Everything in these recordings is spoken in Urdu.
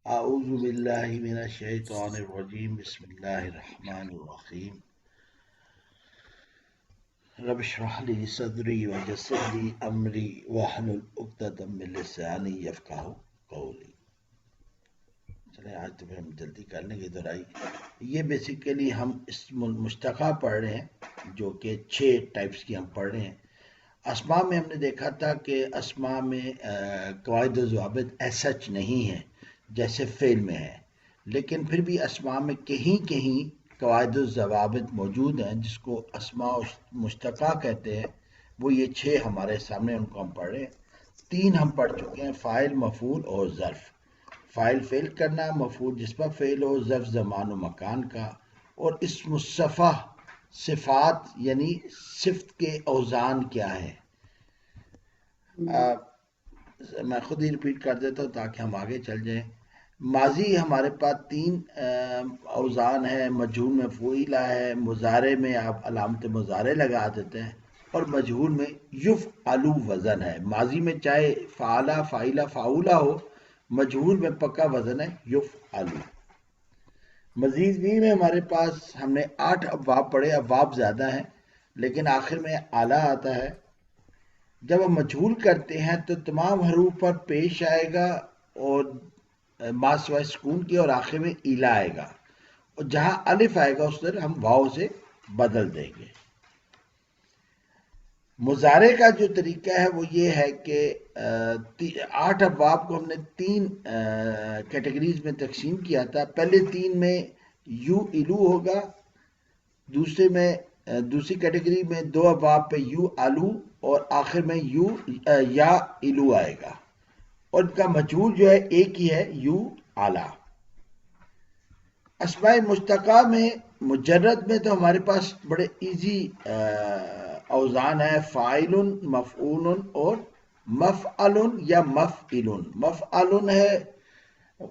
اعوذ باللہ من الشیطان الرجیم بسم اللہ الرحمن الرحیم رب اشرح لی صدری ویسر لی امری واحلل عقدۃ من لسانی یفقہوا قولی۔ چلیں آج تو پھر ہم جلدی کر لیں گے دہرائی۔ یہ بیسیکلی ہم اسم المشتقہ پڑھ رہے ہیں جو کہ 6 ٹائپس کی ہم پڑھ رہے ہیں۔ اسماء میں ہم نے دیکھا تھا کہ اسماء میں قواعد و ضوابط ایسچ نہیں ہیں جیسے فعل میں ہے، لیکن پھر بھی اسماء میں کہیں کہیں قواعد و ضوابط موجود ہیں جس کو اسماء مشتقہ کہتے ہیں۔ وہ یہ 6 ہمارے سامنے، ان کو ہم پڑھ رہے ہیں۔ 3 ہم پڑھ چکے ہیں، فاعل، مفعول اور ظرف۔ فاعل فعل کرنا، مفعول جس پر فعل ہو، ظرف زمان و مکان کا، اور اسم الصفہ صفات یعنی صفت کے اوزان کیا ہے۔ میں خود ہی ریپیٹ کر دیتا ہوں تاکہ ہم آگے چل جائیں۔ ماضی ہمارے پاس 3 اوزان ہے، مجہول میں فعیلہ ہے، مضارع میں آپ علامت مضارع لگا دیتے ہیں، اور مجہول میں یفعلو وزن ہے۔ ماضی میں چاہے فعلہ، فاعلہ، فاعولہ ہو، مجہول میں پکا وزن ہے یفعلو۔ مزید بھی میں ہمارے پاس ہم نے 8 ابواب پڑھے، ابواب زیادہ ہیں لیکن آخر میں اعلیٰ آتا ہے۔ جب ہم مجہول کرتے ہیں تو تمام حروف پر پیش آئے گا اور ما سوائے سکون کے، اور آخر میں ایلا آئے گا، اور جہاں الف آئے گا اس پر ہم واو سے بدل دیں گے۔ مضارع کا جو طریقہ ہے وہ یہ ہے کہ 8 ابواب کو ہم نے 3 کیٹیگریز میں تقسیم کیا تھا۔ پہلے 3 میں یو الو ہوگا، دوسری کیٹیگری میں 2 ابواب پہ یو الو، اور آخر میں یو یا الو آئے گا، اور ان کا مجہول جو ہے ایک ہی ہے، یو اعلیٰ۔ اسماء مشتقہ میں مجرد میں تو ہمارے پاس بڑے ایزی اوزان ہے، فاعل، مفعول اور مفعل یا مفعل۔ مفعل ہے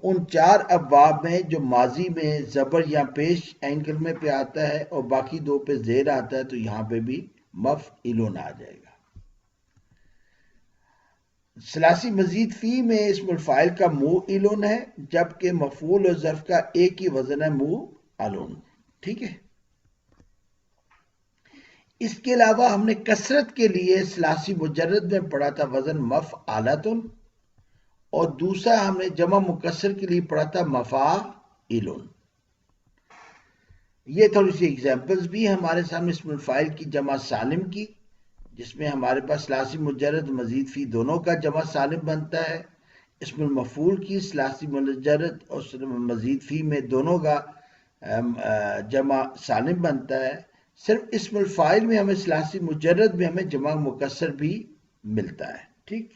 ان 4 ابواب میں جو ماضی میں زبر یا پیش عین کلمے پہ آتا ہے اور باقی 2 پہ زیر آتا ہے، تو یہاں پہ بھی مفعل آ جائے گا۔ ثلاثی مزید فی میں اسم الفاعل کا موئلن ہے، جبکہ مفعول اور ظرف کا ایک ہی وزن ہے موئلن۔ ٹھیک ہے، اس کے علاوہ ہم نے کثرت کے لیے ثلاثی مجرد میں پڑھا تھا وزن مفعلتن، اور دوسرا ہم نے جمع مکسر کے لیے پڑھا تھا مفاعلن۔ یہ تھوڑی سی ایگزامپلز بھی ہمارے سامنے اسم الفاعل کی جمع سالم کی، جس میں ہمارے پاس ثلاثی مجرد مزید فی دونوں کا جمع سالم بنتا ہے۔ اسم المفعول کی ثلاثی مجرد اور مزید فی میں دونوں کا جمع سالم بنتا ہے۔ صرف اسم الفاعل میں ہمیں ثلاثی مجرد میں ہمیں جمع مکسر بھی ملتا ہے۔ ٹھیک،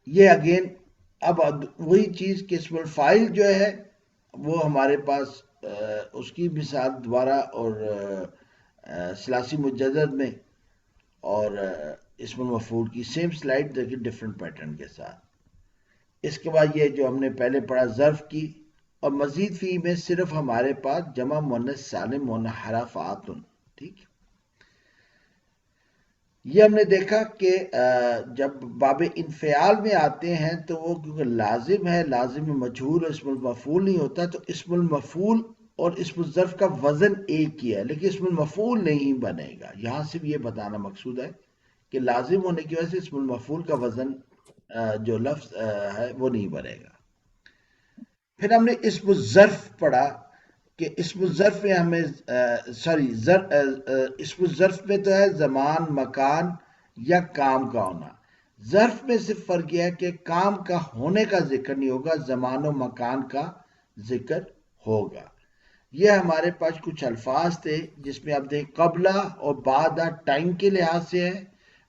یہ اگین اب وہی چیز کہ اسم الفاعل جو ہے وہ ہمارے پاس اس کی مثال دوبارہ اور ثلاثی مجرد میں اور اسم المفعول کی سیم سلائڈ دیکھیں ڈیفرنٹ پیٹرن کے ساتھ۔ اس کے بعد یہ جو ہم نے پہلے پڑھا ظرف کی، اور مزید فی میں صرف ہمارے پاس جمع مؤنث سالم منحرفات۔ ٹھیک، یہ ہم نے دیکھا کہ جب باب انفعال میں آتے ہیں تو وہ کیونکہ لازم ہے، لازم میں مجہول اور اسم المفعول نہیں ہوتا، تو اسم المفعول اور اسم الظرف کا وزن ایک ہی ہے، لیکن اسم المفعول نہیں بنے گا۔ یہاں سے بھی یہ بتانا مقصود ہے کہ لازم ہونے کی وجہ سے اسم المفعول کا وزن جو لفظ ہے وہ نہیں بنے گا۔ پھر ہم نے اسم الظرف پڑھا کہ اسم الظرف میں ہمیں اسم الظرف میں تو ہے زمان، مکان یا کام کا ہونا۔ ظرف میں صرف فرق یہ ہے کہ کام کا ہونے کا ذکر نہیں ہوگا، زمان و مکان کا ذکر ہوگا۔ یہ ہمارے پاس کچھ الفاظ تھے جس میں آپ دیکھ قبلہ اور بعد ٹائم کے لحاظ سے ہے،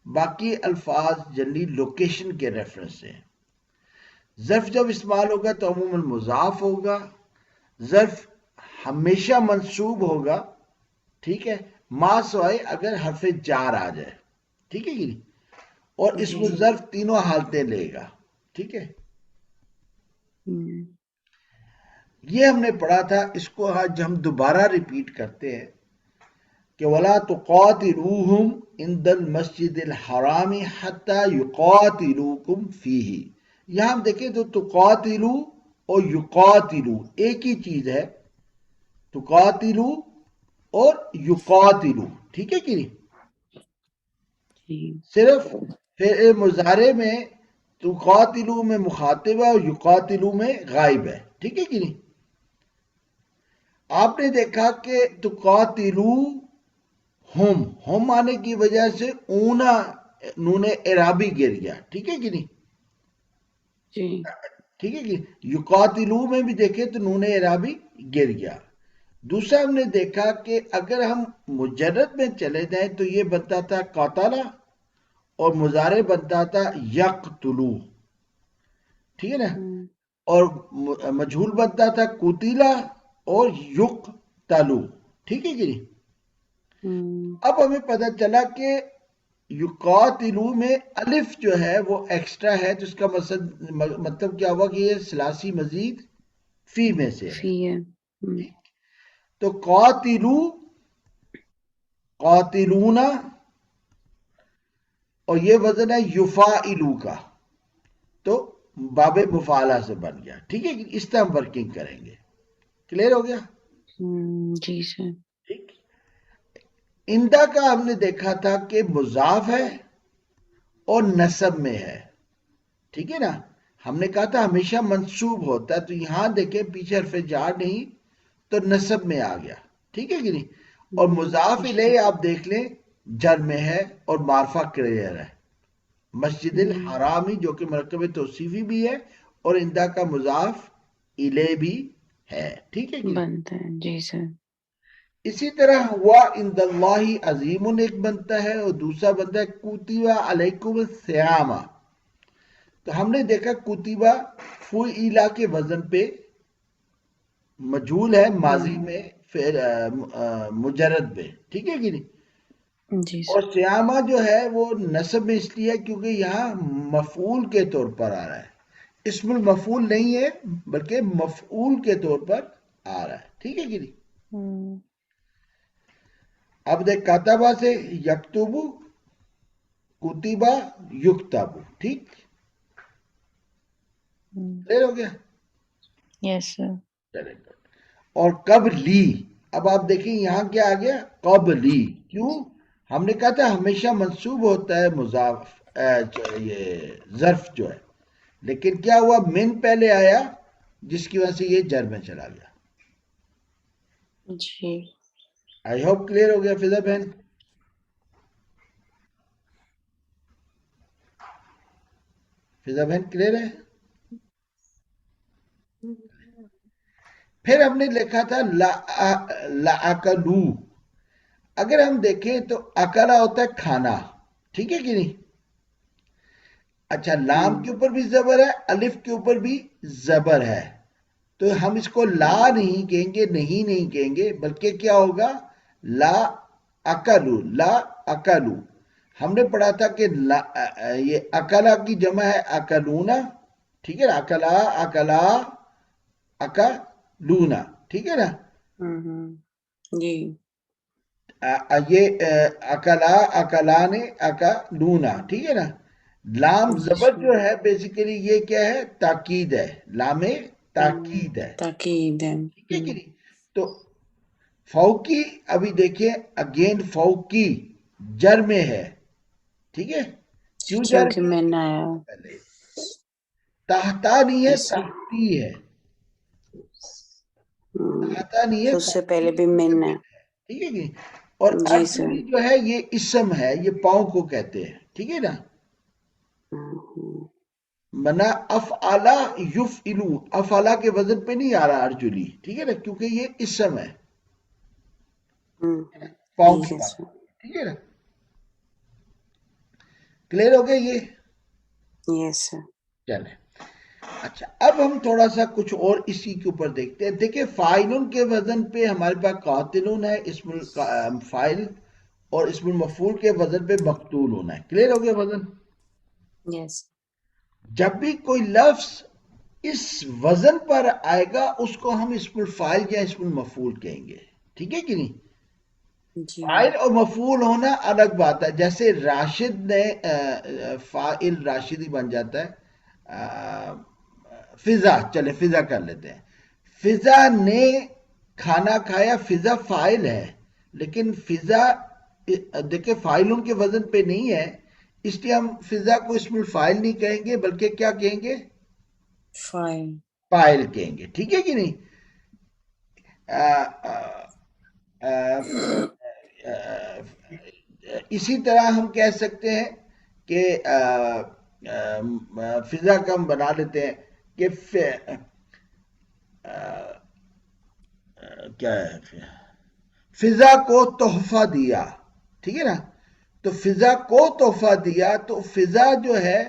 باقی الفاظ جنرلی لوکیشن کے ریفرنس سے ہیں۔ ظرف جب استعمال ہوگا تو عموماً مضاف ہوگا، ظرف ہمیشہ منصوب ہوگا، ٹھیک ہے، ما سوائے اگر حرف جار آ جائے، ٹھیک ہے گی، اور اسم الظرف تینوں حالتیں لے گا۔ ٹھیک ہے، یہ ہم نے پڑھا تھا، اس کو آج ہم دوبارہ ریپیٹ کرتے ہیں کہ وَلَا تُقَاتِلُوهُمْ عِنْدَ الْمَسْجِدِ الْحَرَامِ حَتَّى يُقَاتِلُوكُمْ فِيهِ۔ یہاں ہم دیکھیں تو تقاتلو اور یقاتلو ایک ہی چیز ہے، تقاتلو اور یقاتلو، ٹھیک ہے کہ نہیں؟ جی صرف فعل مضارع میں تقاتلو میں مخاطب ہے اور یقاتلو میں غائب ہے، ٹھیک ہے کہ نہیں؟ آپ نے دیکھا کہ تقاتلو ہم آنے کی وجہ سے اونا نون اعرابی گر گیا، ٹھیک ہے کہ نہیں؟ جی ٹھیک ہے کہ یقاتلو میں بھی دیکھیں تو نون اعرابی گر گیا۔ دوسرا ہم نے دیکھا کہ اگر ہم مجرد میں چلے جائیں تو یہ بنتا تھا قاتلہ اور مضارع بنتا تھا یقتلو، ٹھیک ہے نا؟ ہوں اور مجھول بنتا تھا قتیلہ اور یقتلو، ٹھیک ہے کہ نہیں؟ ہوں اب ہمیں پتہ چلا کہ یقاتلو میں الف جو ہے وہ ایکسٹرا ہے، تو اس کا مطلب کیا ہوا کہ یہ ثلاثی مزید فی میں سے ہے، فی ہے تو قاتلو، قاتلونا، اور یہ وزن ہے یفائلو کا، تو باب مفعلہ سے بن گیا، ٹھیک ہے؟ اس طرح ہم ورکنگ کریں گے، کلیئر ہو گیا؟ جی سر ٹھیک۔ اندہ کا ہم نے دیکھا تھا کہ مضاف ہے اور نسب میں ہے، ٹھیک ہے نا؟ ہم نے کہا تھا ہمیشہ منصوب ہوتا ہے، تو یہاں دیکھیں پیچھے حرف جار نہیں تو نسب میں آ گیا، ٹھیک ہے کہ نہیں؟ اور مضاف جی الیہ آپ دیکھ لیں جر میں ہے اور معرفہ کلیئر ہے، مسجد الحرامی جو کہ مرکب توصیفی بھی ہے اور اندہ کا مضاف الیہ بھی ہے، ٹھیک ہے کہ نہیں؟ بنتا ہے جی سر اسی طرح ہوا عند اللہ عظیم ایک بنتا ہے اور دوسرا بنتا ہے کتب علیکم الصیام، تو ہم نے دیکھا کتبہ فعیلہ کے وزن پہ مجھول ہے ماضی میں مجرد میں، ٹھیک ہے کہ نہیں؟ جی اور سر سیامہ جو ہے وہ نصب میں اس لیے ہے کیونکہ یہاں مفعول کے طور پر آ رہا ہے، اسم المفعول نہیں ہے بلکہ مفعول کے طور پر آ رہا ہے، ٹھیک ہے کہ نہیں؟ اب دیکھ کاتبہ سے یکتبو، کتبہ یکتبو، ٹھیک کلیئر ہو گیا؟ یس سر چلیں گے۔ اور قبلی، اب آپ دیکھیں یہاں کیا آ گیا قبلی، کیوں؟ ہم نے کہا تھا ہمیشہ منصوب ہوتا ہے مضاف یہ ظرف جو ہے، لیکن کیا ہوا من پہلے آیا جس کی وجہ سے یہ جر میں چلا گیا۔ جی آئی ہوپ کلیئر ہو گیا فضا بہن؟ فضا بہن کلیئر ہے؟ پھر ہم نے لکھا تھا لَأَكَلُوا، اگر ہم دیکھیں تو اکلا ہوتا ہے کھانا، ٹھیک ہے کہ نہیں؟ اچھا لام کے اوپر بھی زبر ہے، الف کے اوپر بھی زبر ہے، تو ہم اس کو لا نہیں کہیں گے، نہیں کہیں گے، بلکہ کیا ہوگا لا اکلو، لا اکلو۔ ہم نے پڑھا تھا کہ یہ اکلا کی جمع ہے اکلونا، ٹھیک ہے نا؟ اکلا اکلا اکلونا، ٹھیک ہے نا؟ جی یہ اکلا اکلانے اکلونا، ٹھیک ہے نا؟ لام جی زبر جو ہے بیسیکلی یہ کیا ہے تاکید ہے، لام تاکید ہے، تاکید ہے ٹھیک ہے کہ نہیں؟ تو فوقی ابھی دیکھیں اگین فوقی جر میں ہے، ٹھیک ہے؟ کیوں جر کیونکہ میں؟ میں نہ آیا پہلے تحتا نہیں ہے، یس سر تحتی ہے، تحتا نہیں ہے، تو اس سے تحتی پہلے بھی من ہے ٹھیک ہے کہ نہیں؟ اور جی سر ارجلی جو ہے یہ اسم ہے، یہ پاؤں کو کہتے ہیں، ٹھیک ہے نا؟ منا افعلا یفعلو، افعلا کے وزن پہ نہیں آ رہا ارجلی، ٹھیک ہے نا؟ کیونکہ یہ اسم ہے پاؤں ٹھیک کی ہے بات، سر ٹھیک ہے نا؟ کلیئر ہو گیا یہ؟ یس سر چلیں اچھا، اب ہم تھوڑا سا کچھ اور اسی کے اوپر دیکھتے ہیں۔ دیکھیں فاعلن کے وزن پہ ہمارے پاس قاتلون ہے اسم الفاعل، اور اسم المفعول کے وزن پہ مقتول ہونا ہے، کلیئر ہو گیا وزن؟ یس جب بھی کوئی لفظ اس وزن پر آئے گا اس کو ہم اسم الفاعل یا اسم المفعول کہیں گے، ٹھیک ہے کہ نہیں؟ جی فاعل اور مفعول ہونا الگ بات ہے، جیسے راشد نے فاعل راشدی بن جاتا ہے، فضا، چلے فضا کر لیتے ہیں. فضا نے کھانا کھایا، فضا فاعل ہے، لیکن فضا دیکھیں فاعل ان کے وزن پہ نہیں ہے، اس لیے ہم فضا کو اسم الفاعل نہیں کہیں گے بلکہ کیا کہیں گے؟ فائل. فاعل کہیں گے. ٹھیک ہے کہ نہیں؟ آ، آ، آ، آ، اسی طرح ہم کہہ سکتے ہیں کہ فضا کا ہم بنا لیتے ہیں کہ کیا ہے، فضا کو تحفہ دیا. ٹھیک ہے نا؟ تو فضا کو تحفہ دیا، تو فضا جو ہے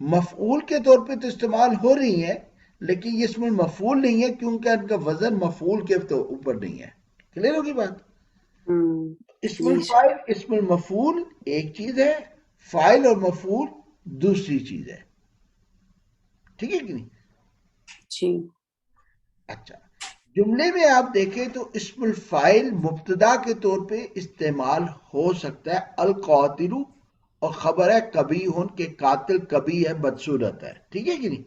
مفعول کے طور پہ تو استعمال ہو رہی ہے، لیکن یہ اسم المفعول نہیں ہے کیونکہ ان کا وزن مفعول کے اوپر نہیں ہے. کلیئر ہوگی بات؟ اسم جی سر. الفاعل اسم المفعول ایک چیز ہے، فاعل اور مفعول دوسری چیز ہے. ٹھیک ہے کہ نہیں؟ جی. اچھا، جملے میں آپ دیکھیں تو اسم الفاعل مبتدا کے طور پہ استعمال ہو سکتا ہے، القاتل، اور خبر ہے کبھی ہن کہ قاتل کبھی ہے، بدصورت ہے. ٹھیک ہے کہ نہیں؟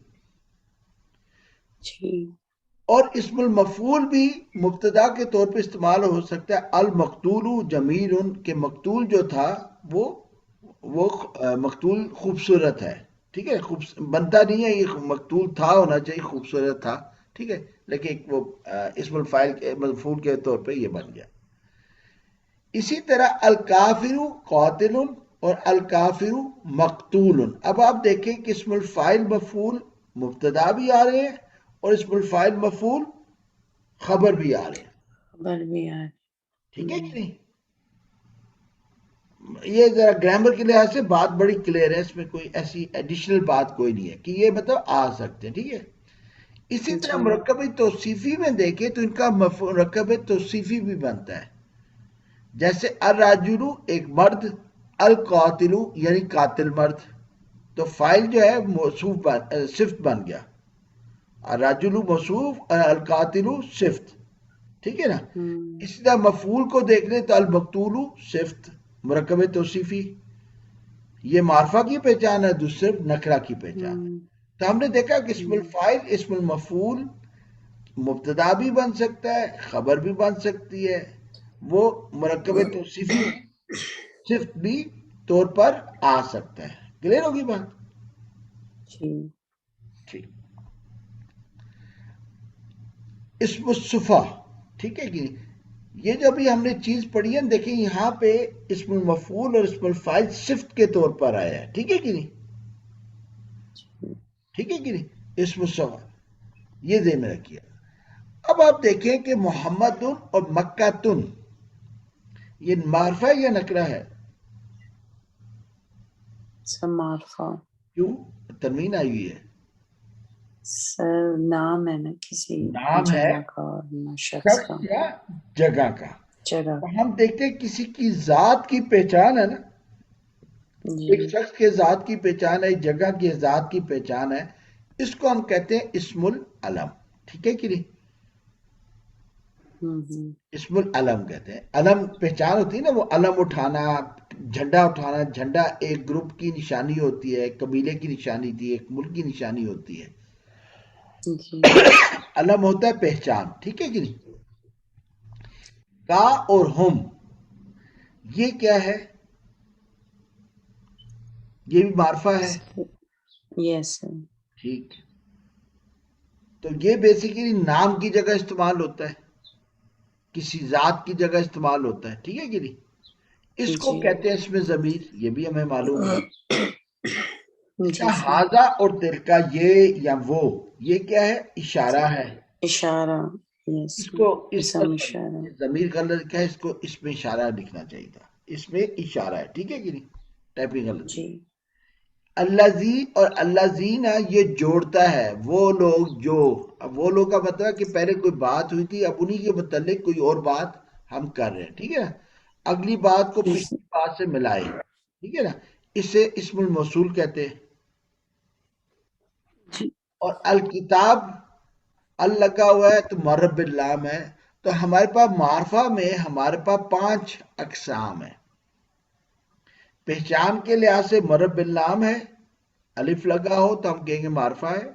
جی. اور اسم المفعول بھی مبتدا کے طور پہ استعمال ہو سکتا ہے، المقتول جمیل، کہ مقتول جو تھا وہ مقتول خوبصورت ہے. ٹھیک ہے، بنتا نہیں ہے یہ مقتول تھا ہونا چاہیے، خوبصورت تھا. ٹھیک ہے، لیکن وہ اسم الفاعل مفعول کے طور پہ یہ بن گیا. اسی طرح الکافر قاتل اور الکافر مقتول. اب آپ دیکھیں کہ اسم الفاعل مفعول مبتدا بھی آ رہے ہیں اور اسم الفاعل مفعول خبر بھی آ رہے ہیں. خبر بھی آ ٹھیک ہے کہ نہیں؟ یہ ذرا گرامر کے لحاظ سے بات بڑی کلیئر ہے، اس میں کوئی ایسی ایڈیشنل بات کوئی نہیں ہے کہ یہ مطلب آ سکتے ہیں. ٹھیک ہے. اسی طرح جی. مرکب توصیفی میں دیکھیں تو ان کا مرکب توصیفی بھی بنتا ہے. جیسے الراجل ایک مرد، القاتل یعنی قاتل مرد، تو فاعل جو ہے موصوف صفت بن گیا. الراجل موصوف، القاتل صفت. ٹھیک ہے نا؟ اسی طرح مفعول کو دیکھ لیں تو المقتول صفت، مرکب توصیفی. یہ معرفہ کی پہچان ہے، دوسرے نکرہ کی پہچان ہے. تو ہم نے دیکھا کہ اسم الفاعل اسم المفعول مبتدا بھی بن سکتا ہے، خبر بھی بن سکتی ہے، وہ مرکب توصیفی صفت بھی طور پر آ سکتا ہے. کلیئر ہوگی بات؟ جی. ٹھیک. اسم الصفہ، ٹھیک ہے کہ یہ جو ابھی ہم نے چیز پڑھی ہے، دیکھیں یہاں پہ اسم المفعول اور اسم الفاعل صفت کے طور پر آیا ہے. ٹھیک ہے کہ نہیں؟ ٹھیک ہے کہ نہیں؟ اسم الصفہ یہ ذہن میں رکھیے. اب آپ دیکھیں کہ محمد اور مکہ تن، یہ معرفہ ہے یا نکرہ ہے؟ سر معرفہ. کیوں؟ تنوین آئی ہوئی ہے. سر نام ہے نا کسی نام ہے جگہ کا اور نہ شخص کا. شخص یا جگہ کا. جگہ. ہم دیکھتے ہیں کسی کی ذات کی پہچان ہے نا، ایک جی. شخص کے ذات کی پہچان ہے، ایک جگہ کی ذات کی پہچان ہے، اس کو ہم کہتے ہیں اسم العلم. ٹھیک ہے کہ نہیں؟ اسم العلم کہتے ہیں. علم پہچان ہوتی ہے نا، وہ علم اٹھانا، جھنڈا اٹھانا. جھنڈا ایک گروپ کی نشانی ہوتی ہے، ایک قبیلے کی نشانی ہوتی ہے، ایک ملک کی نشانی ہوتی ہے. جی. علم ہوتا ہے پہچان. ٹھیک ہے کہ نہیں؟ کا اور ہم، یہ کیا ہے؟ یہ بھی معرفہ ہے. یس سر. ٹھیک. تو یہ بیسیکلی نام کی جگہ استعمال ہوتا ہے، کسی ذات کی جگہ استعمال ہوتا ہے. ٹھیک ہے کہ نہیں؟ اس کو جی. کہتے ہیں اسم ضمیر، یہ بھی ہمیں معلوم ہے. اس جی کا سر. ہاذا اور تلکا، یہ یا وہ، یہ کیا ہے؟ اشارہ ہے. اشارہ. یس اس سر. کو اس اسم اشارہ. ضمیر کا لفظ کیا ہے؟ اس کو اس میں اشارہ لکھنا چاہیے تھا. اس میں اشارہ ہے. ٹھیک ہے کہ نہیں؟ ٹائپنگ غلط ہوئی. جی. الذی اور الذین یہ جوڑتا ہے، وہ لوگ جو. اب وہ لوگ کا مطلب ہے کہ پہلے کوئی بات ہوئی تھی، اب انہی کے متعلق کوئی اور بات ہم کر رہے ہیں. ٹھیک ہے نا؟ اگلی بات کو پچھلی بات سے ملائے. ٹھیک ہے نا؟ اسے اسم الموصول کہتے ہیں. جی. اور الکتاب ال لگا ہوا ہے تو معرب باللام ہے. تو ہمارے پاس معرفہ میں ہمارے پاس 5 اقسام ہیں. پہچان کے لحاظ سے معرب باللام ہے، الف لگا ہو تو ہم کہیں گے معرفہ ہے.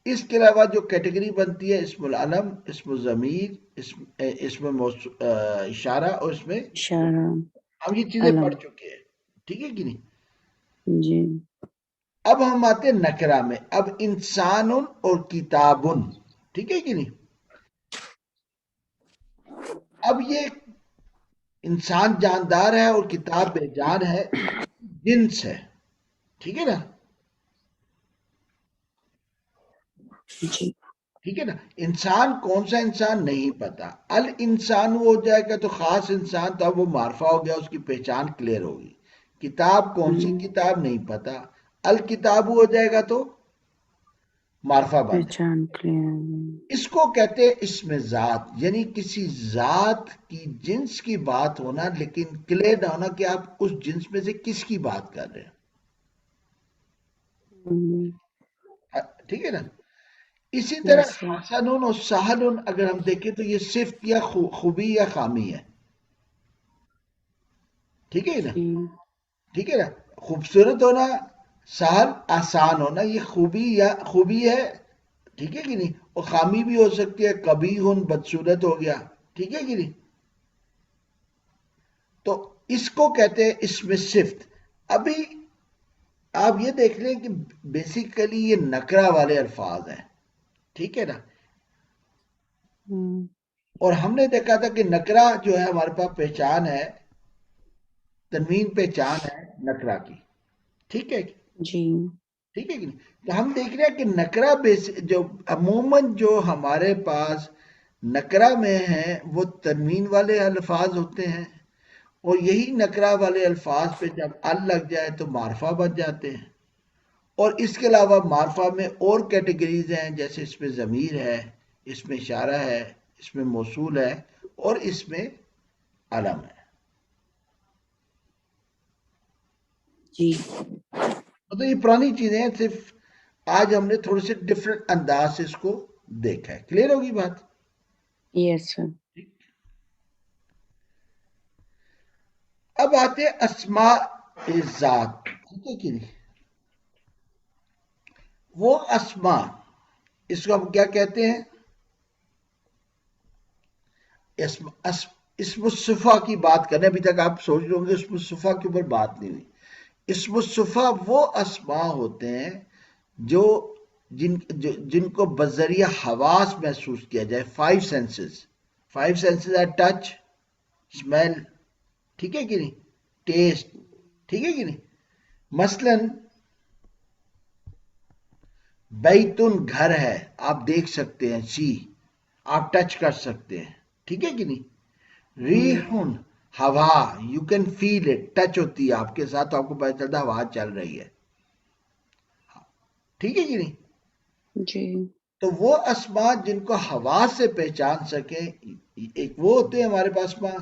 اس کے علاوہ جو کیٹیگری بنتی ہے اسم العلم، اسم الضمیر، اسم اشارہ اور اس میں اشارہ ہم یہ چیزیں علم. پڑھ چکے ہیں. ٹھیک ہے کہ نہیں؟ جی. اب ہم آتے ہیں نکرہ میں. اب انسان اور کتابن، ٹھیک ہے کہ نہیں؟ اب یہ انسان جاندار ہے اور کتاب بے جان ہے، جنس ہے. ٹھیک ہے نا؟ جی. ٹھیک ہے نا؟ انسان کون سا انسان نہیں پتا. الانسان وہ ہو جائے گا تو خاص انسان، تو اب وہ معرفہ ہو گیا، اس کی پہچان کلیئر ہوگی. کتاب کون سی کتاب نہیں پتا. الکتاب ہو جائے گا تو معرفہ بن جائے. پہچان کلیئر. اس کو کہتے ہیں اسم ذات، یعنی کسی ذات کی جنس کی بات ہونا لیکن کلیئر نہ ہونا کہ آپ اس جنس میں سے کس کی بات کر رہے ہیں. ٹھیک ہے نا؟ اسی طرح یس سر. حسن اور سہل اگر ہم دیکھیں تو یہ صفت یا خوبی یا خامی ہے. ٹھیک ہے نا؟ جی. ٹھیک ہے نا؟ خوبصورت ہونا، سہل آسان ہونا، یہ خوبی ہے. ٹھیک ہے کہ نہیں؟ اور خامی بھی ہو سکتی ہے، قبیح بدصورت ہو گیا. ٹھیک ہے کہ نہیں؟ تو اس کو کہتے ہیں اسم صفت. ابھی آپ یہ دیکھ لیں کہ بیسیکلی یہ نکرہ والے الفاظ ہیں. ٹھیک ہے نا؟ اور ہم نے دیکھا تھا کہ نکرہ جو ہے ہمارے پاس پہچان ہے، تنوین پہچان ہے نکرہ کی. ٹھیک ہے؟ جی. ٹھیک ہے کہ نہیں؟ تو ہم دیکھ رہے ہیں کہ نکرہ جو عموماً جو ہمارے پاس نکرہ میں ہیں وہ تنوین والے الفاظ ہوتے ہیں، اور یہی نکرہ والے الفاظ پہ جب ال لگ جائے تو معرفہ بن جاتے ہیں. اور اس کے علاوہ معرفہ میں اور کیٹیگریز ہیں، جیسے اس میں ضمیر ہے، اس میں اشارہ ہے، اس میں موصول ہے، اور اس میں علم ہے. جی. مطلب یہ پرانی چیزیں ہیں، صرف آج ہم نے تھوڑے سے ڈفرنٹ انداز سے اس کو دیکھا ہے. کلیئر ہوگی بات؟ یس سر. اب آتے ہیں اسماء ذات. ٹھیک ہے کہ نہیں؟ وہ اسماء، اس کو ہم کیا کہتے ہیں؟ اسم الصفہ کی بات کرنے. ابھی تک آپ سوچ رہے ہوں گے اسم الصفہ کے اوپر بات نہیں ہوئی. اسم الصفہ وہ اسماء ہوتے ہیں جو جن کو بذریعہ حواس محسوس کیا جائے. 5 سینسز ہے: ٹچ، اسمیل، ٹھیک ہے کہ نہیں، ٹیسٹ. ٹھیک ہے کہ نہیں؟ مثلا بیتن گھر ہے، آپ دیکھ سکتے ہیں، آپ ٹچ کر سکتے ہیں. ٹھیک ہے کہ نہیں؟ ریحن ہوا، you can feel it, touch ہوتی ہے آپ کے ساتھ تو آپ کو پتہ چلتا ہے ہوا چل رہی ہے. ٹھیک ہے کہ نہیں؟ جی. تو وہ اسماء جن کو حواس سے پہچان سکیں، ایک وہ ہوتے ہیں ہمارے پاس اسماء.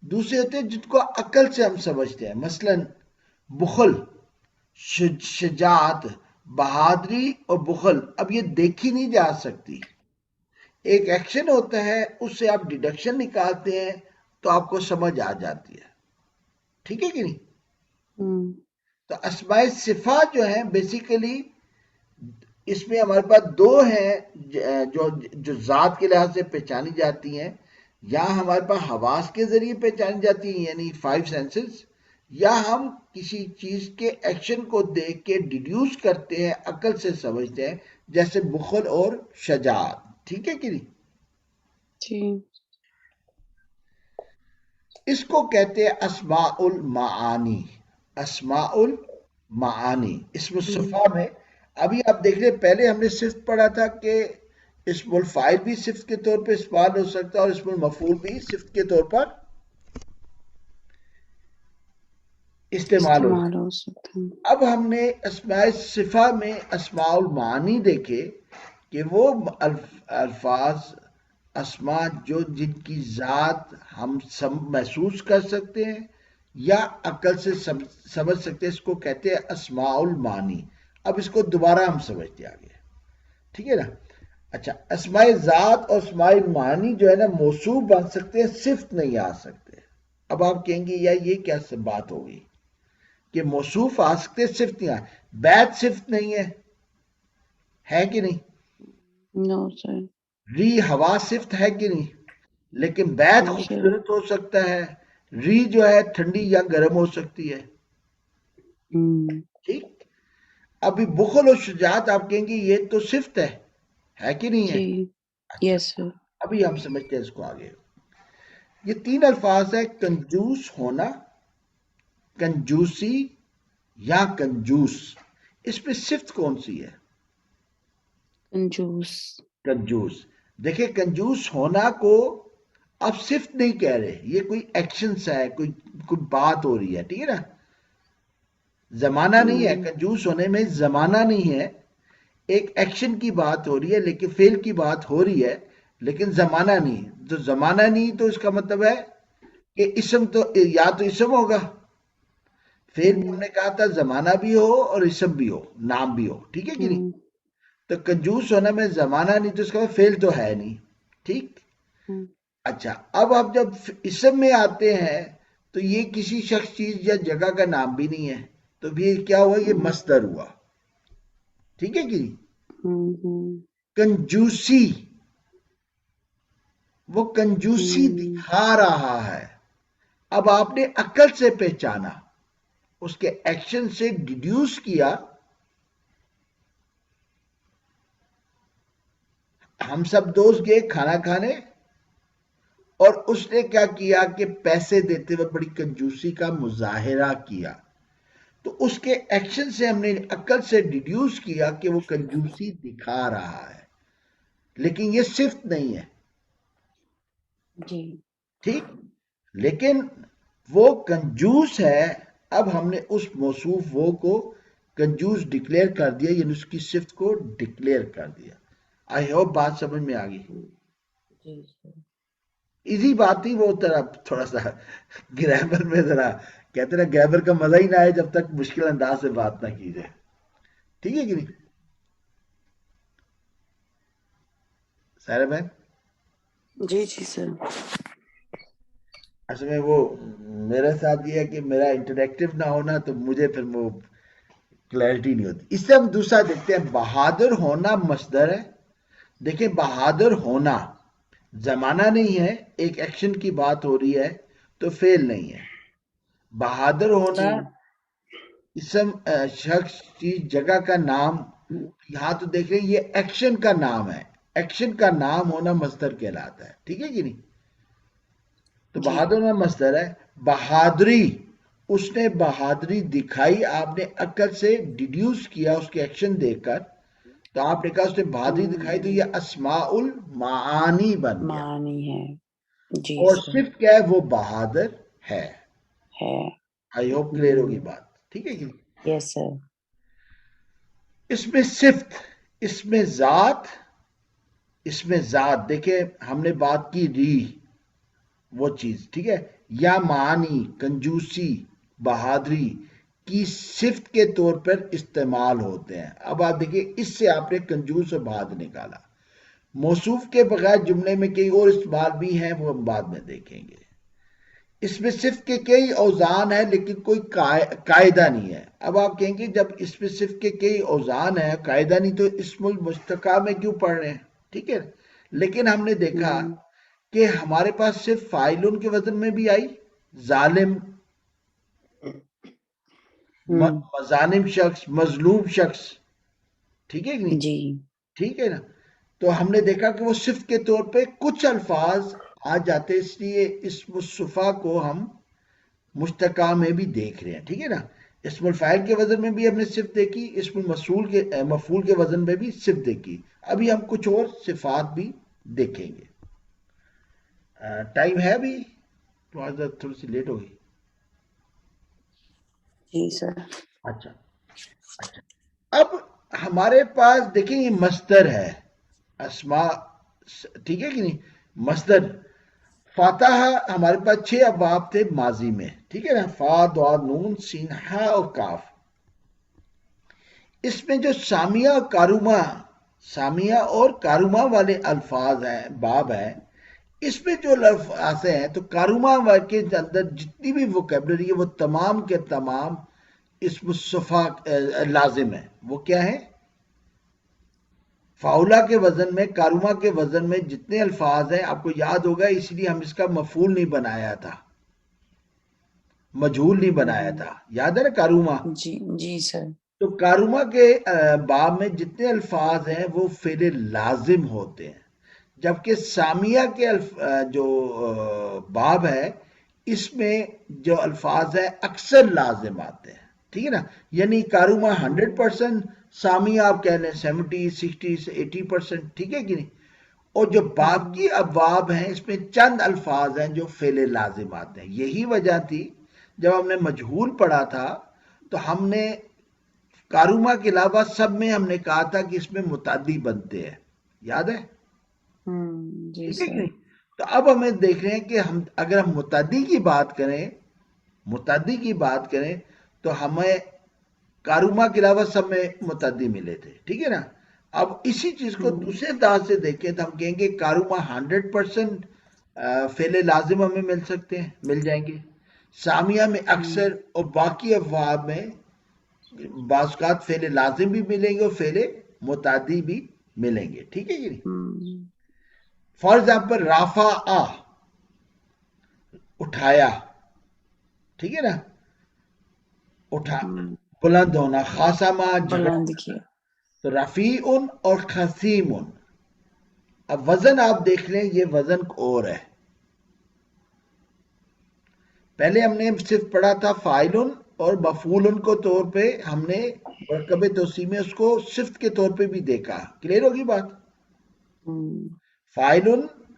دوسرے ہوتے ہیں جن کو عقل سے ہم سمجھتے ہیں. مثلا بخل، شجاعت، بہادری اور بخل اب یہ دیکھی نہیں جا سکتی. ایک ایکشن ہوتا ہے، اس سے آپ ڈیڈکشن نکالتے ہیں تو آپ کو سمجھ آ جاتی ہے. ٹھیک ہے کہ نہیں؟ تو اسماء صفات جو ہیں بیسیکلی اس میں ہمارے پاس 2 ہیں جو ذات کے لحاظ سے پہچانی جاتی ہیں. یا ہمارے پاس حواس کے ذریعے پہچانی جاتی ہیں، یعنی 5 سینسز، یا ہم کسی چیز کے ایکشن کو دیکھ کے ڈیڈیوس کرتے ہیں، عقل سے سمجھتے ہیں، جیسے بخل اور شجاعت. ٹھیک ہے کہ نہیں؟ جی. اس کو کہتے ہیں اسماء المعانی. اسماء المعانی اسم الصفہ میں. ابھی آپ دیکھ لیں، پہلے ہم نے صفت پڑھا تھا کہ اسم الفاعل بھی صفت کے طور پہ استعمال ہو سکتا ہے اور اسم المفعول بھی صفت کے طور پر استعمال ہو سکتا ہو سکتا ہے. ہے. اب ہم نے اسماء صفہ میں اسماء المعانی دیکھے کہ وہ الفاظ، اسماء جن کی ذات ہم محسوس کر سکتے ہیں یا عقل سے سمجھ سکتے ہیں، اس کو کہتے ہیں اسماء المعانی. اب اس کو دوبارہ ہم سمجھتے آگے. ٹھیک ہے نا؟ اچھا، اسماء ذات اور اسماء المعانی جو ہے نا موصوف بن سکتے ہیں، صفت نہیں آ سکتے. اب آپ کہیں گے یا یہ کیا بات ہوگی کہ موصوف آ سکتے صفت نہیں آ. بیت صفت نہیں ہے کہ نہیں؟ No, sir. ری ہوا صفت ہے کہ نہیں؟ لیکن بیت No, sir. خوبصورت ہو سکتا ہے، ری جو ہے ٹھنڈی یا گرم ہو سکتی ہے، ٹھیک؟ ابھی بخل اور شجاعت آپ کہیں گے یہ تو صفت ہے کہ نہیں ہے؟ جی. اچھا، Yes, sir. ابھی ہم سمجھتے ہیں اس کو آگے. یہ تین الفاظ ہے، کنجوس ہونا، کنجوسی یا کنجوس. اس میں صفت کون سی ہے؟ Conjuse. کنجوس. دیکھیں کنجوس ہونا کو آپ صفت نہیں کہہ رہے، یہ کوئی ایکشنز ہے، کوئی بات ہو رہی ہے، ٹھیک ہے نا؟ زمانہ نہیں ہے، کنجوس ہونے میں زمانہ نہیں ہے، ایک ایکشن کی بات ہو رہی ہے، لیکن فعل کی بات ہو رہی ہے، لیکن زمانہ نہیں. تو زمانہ نہیں تو اس کا مطلب ہے کہ اسم تو یا تو اسم ہوگا، فعل ہم نے کہا تھا زمانہ بھی ہو اور اسم بھی ہو، نام بھی ہو، ٹھیک ہے کہ نہیں؟ تو کنجوس ہونے میں زمانہ نہیں تو اس کا فعل تو ہے نہیں، ٹھیک؟ اچھا، اب آپ جب اسم میں آتے ہیں تو یہ کسی شخص، چیز یا جگہ کا نام بھی نہیں ہے، تو بھی کیا ہوا؟ یہ مصدر ہوا، ٹھیک ہے کہ نہیں؟ کنجوسی، وہ کنجوسی دکھا رہا ہے. اب آپ نے عقل سے پہچانا، اس کے ایکشن سے ڈیڈیوس کیا. ہم سب دوست گئے کھانا کھانے اور اس نے کیا کیا کہ پیسے دیتے ہوئے بڑی کنجوسی کا مظاہرہ کیا. تو اس کے ایکشن سے ہم نے عقل سے ڈیڈیوس کیا کہ وہ کنجوسی دکھا رہا ہے، لیکن یہ صفت نہیں ہے، جی. ٹھیک؟ لیکن وہ کنجوس ہے. اب ہم نے اس موصوف وہ کو کنجوس ڈکلیئر کر دیا، یعنی اس کی صفت کو ڈکلیئر کر دیا. آئی ہوپ بات سمجھ میں آ گئی. جی سر. ایزی بات تھی، وہ تھوڑا سا گرامر میں ذرا کہتے ہیں گرامر کا مزہ ہی نہ آئے جب تک مشکل انداز سے بات نہ کی جائے، ٹھیک ہے کہ نہیں سارے بہن؟ جی جی سر. اصل میں وہ میرے ساتھ یہ ہے کہ میرا انٹریکٹیو نہ ہونا تو مجھے پھر وہ کلیئرٹی نہیں ہوتی. اس سے ہم دوسرا دیکھتے ہیں، بہادر ہونا مصدر ہے. دیکھیں بہادر ہونا زمانہ نہیں ہے، ایک ایکشن کی بات ہو رہی ہے تو فعل نہیں ہے. بہادر ہونا جی. اسم، شخص، چیز، جگہ کا نام. یہاں تو دیکھ رہے ہیں یہ ایکشن کا نام ہے، ایکشن کا نام ہونا مصدر کہلاتا ہے، ٹھیک ہے کہ نہیں؟ تو جی. بہادر ہونا مصدر ہے. بہادری، اس نے بہادری دکھائی، آپ نے عقل سے ڈیڈیوس کیا اس کے ایکشن دیکھ کر، تو آپ نے کہا اس نے بہادری دکھائی، تو یہ اسماء المعانی بن گیا. معنی ہے. جی اور سر. صرف کیا ہے؟ وہ بہادر ہے. ہے. آئی ہوپ کلیئر ہوگی بات، ٹھیک ہے کہ نہیں؟ یس سر. اس میں صفت، اس میں ذات، اس میں ذات دیکھیں ہم نے بات کی ری، وہ چیز، ٹھیک ہے؟ یا معنی، کنجوسی، بہادری کی صفت کے طور پر استعمال ہوتے ہیں. اب آپ دیکھیں اس سے آپ نے کنجوس اور بہادر نکالا. موصوف کے بغیر جملے میں کئی اور استعمال بھی ہیں، وہ ہم بعد میں دیکھیں گے. اس میں صفت کے کئی اوزان ہیں لیکن کوئی قاعدہ نہیں ہے. اب آپ کہیں گے جب اس میں صفت کے کئی اوزان ہیں، قاعدہ نہیں، تو اسم المشتقہ میں کیوں پڑھ رہے ہیں؟ ٹھیک ہے. لیکن ہم نے دیکھا کہ ہمارے پاس صرف فاعلون کے وزن میں بھی آئی، ظالم، مظالم شخص، مظلوم شخص، ٹھیک ہے کہ نہیں؟ جی. ٹھیک ہے نا؟ تو ہم نے دیکھا کہ وہ صفت کے طور پہ کچھ الفاظ آ جاتے، اس لیے اسم الصفہ کو ہم مشتقہ میں بھی دیکھ رہے ہیں، ٹھیک ہے نا؟ اسم الفاعل کے وزن میں بھی ہم نے صفت دیکھی، اسم مفعول کے وزن میں بھی صفت دیکھی. ابھی ہم کچھ اور صفات بھی دیکھیں گے. ٹائم ہے ابھی؟ تو آج تھوڑی سی لیٹ ہو گئی. جی سر. اچھا اچھا، اب ہمارے پاس دیکھیں یہ مصدر ہے، اسماء، ٹھیک ہے کہ نہیں؟ مصدر. فاتح ہمارے پاس 6 ابواب تھے ماضی میں، ٹھیک ہے نا؟ فا، ضاد، نون، سین، ہا اور کاف. اس میں جو سامیہ اور کاروما والے الفاظ ہیں، باب ہیں، اس میں جو لفظ ہیں تو کاروما کے اندر جتنی بھی ووکیبلری ہے وہ تمام کے تمام اسم الصفا لازم ہے، وہ کیا ہے؟ فاؤلا کے وزن میں، کاروما کے وزن میں جتنے الفاظ ہیں، آپ کو یاد ہوگا، اس لیے ہم اس کا مفعول نہیں بنایا تھا، مجہول نہیں بنایا تھا، یاد ہے نا کاروما؟ جی جی سر. تو کاروما کے باب میں جتنے الفاظ ہیں وہ فعل لازم ہوتے ہیں، جبکہ سامیہ کے جو باب ہے اس میں جو الفاظ ہیں اکثر لازم آتے ہیں، ٹھیک ہے نا؟ یعنی کاروما 100%، سامیہ آپ کہہ لیں 70 60 80%، ٹھیک ہے کہ نہیں؟ اور جو باقی ابواب ہیں اس میں چند الفاظ ہیں جو فعل لازم آتے ہیں. یہی وجہ تھی جب ہم نے مجہول پڑھا تھا تو ہم نے کاروما کے علاوہ سب میں ہم نے کہا تھا کہ اس میں متعدی بنتے ہیں، یاد ہے؟ جی ٹھیک ہے کہ سر. نہیں؟ تو اب ہمیں دیکھ رہے ہیں کہ اگر ہم متعدی کی بات کریں تو ہمیں کاروما کے علاوہ سب میں متعدی ملے تھے، ٹھیک ہے نا؟ اب اسی چیز کو دوسرے انداز سے دیکھیں تو ہم کہیں گے کاروما 100% فعل لازم ہمیں مل جائیں گے، سامیہ میں اکثر، اور باقی ابواب میں بعض اوقات فعل لازم بھی ملیں گے اور فعل متعدی بھی ملیں گے، ٹھیک ہے جی؟ فار ایگزامپل رافع اٹھایا، ٹھیک ہے نا؟ بلند ہونا، خاصما جھگڑا، بلند کیا. تو رفیع اور خصیم. اب وزن آپ دیکھ لیں، یہ وزن اور ہے. پہلے ہم نے صرف پڑھا تھا فاعل اور مفعول کو طور پہ، ہم نے مرکب توسیع میں اس کو صفت کے طور پہ بھی دیکھا. کلیئر ہوگی بات؟ فاعل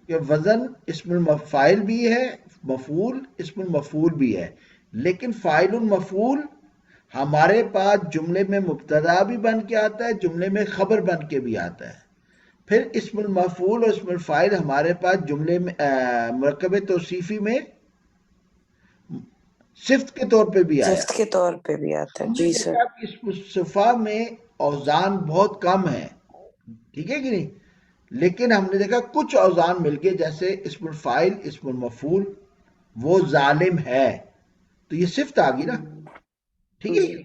کے وزن اسم الفاعل بھی ہے، مفعول اسم المفعول بھی ہے، لیکن فاعل مفعول ہمارے پاس جملے میں مبتدا بھی بن کے آتا ہے، جملے میں خبر بن کے بھی آتا ہے. پھر اسم المفعول اور اسم الفاعل ہمارے پاس جملے میں مرکب توصیفی میں صفت کے طور پہ بھی آیا. صفت کے طور پہ بھی آتا ہے. ہم نے جی سر. دیکھا کہ اسم الصفا میں اوزان بہت کم ہے، ٹھیک ہے کہ نہیں؟ لیکن ہم نے دیکھا کچھ اوزان مل کے، جیسے اسم الفاعل اسم المفعول، وہ ظالم ہے، تو یہ صفت آ گئی نا، ٹھیک ہے؟ جی.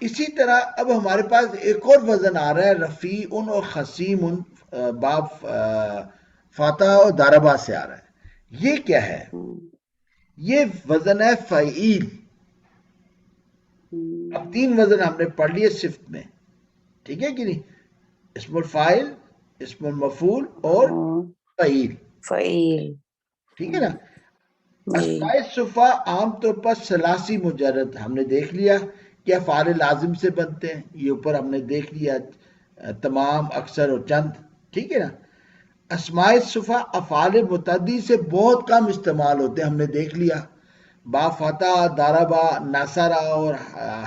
اسی طرح اب ہمارے پاس ایک اور وزن آ رہا ہے رفیع اور خصیم، باب فاتح اور داربا سے آ رہا ہے. یہ کیا ہے؟ یہ وزن ہے فعیل. اب 3 وزن ہم نے پڑھ لیے صفت میں، ٹھیک ہے کہ نہیں؟ اسم الفاعل، اسم المفعول اور فعیل، فعیل. ٹھیک ہے نا؟ جی. اسماء صفا عام طور پر ثلاثی مجرد ہم نے دیکھ لیا کہ افعال لازم سے بنتے ہیں، یہ اوپر ہم نے دیکھ لیا، تمام، اکثر اور چند، ٹھیک ہے نا؟ اسماء صفا افعال متعدی سے بہت کم استعمال ہوتے ہیں، ہم نے دیکھ لیا. با فتح، داربا، ناصرہ اور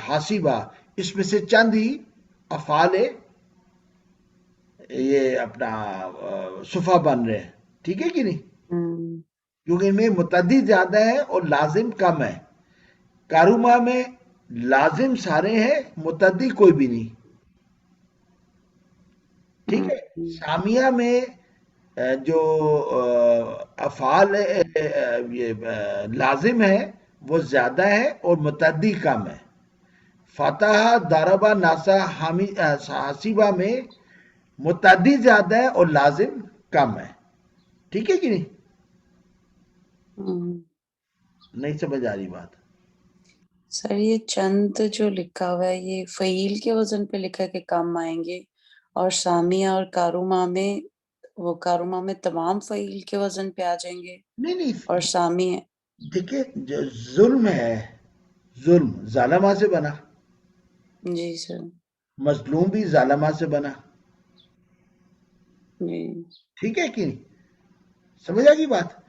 حاسبہ، اس میں سے چند ہی افعال یہ اپنا صفا بن رہے ہیں، ٹھیک ہے کہ نہیں؟ کیونکہ ان میں متعدی زیادہ ہے اور لازم کم ہے. کاروما میں لازم سارے ہیں، متعدی کوئی بھی نہیں، ٹھیک ہے؟ سامیہ میں جو افعال لازم ہے وہ زیادہ ہے اور متعدی کم ہے. فتح، داربا، ناسا، حاسبہ میں متعدی زیادہ ہے اور لازم کم ہے، ٹھیک ہے کہ نہیں؟ نہیں سمجھ آ رہی بات؟ سر یہ چند جو لکھا ہوا ہے یہ فعیل کے وزن پہ لکھا ہے کہ کم آئیں گے، اور سامیہ اور کاروما میں تمام فعیل کے وزن پہ آ جائیں گے، نہیں اور سامیہ. دیکھیں، جو ظلم ہے، ظلم ظالمہ سے بنا، جی سر. مظلوم بھی ظالمہ سے بنا، جی. ٹھیک ہے کہ نہیں؟ سمجھ آ گئی بات؟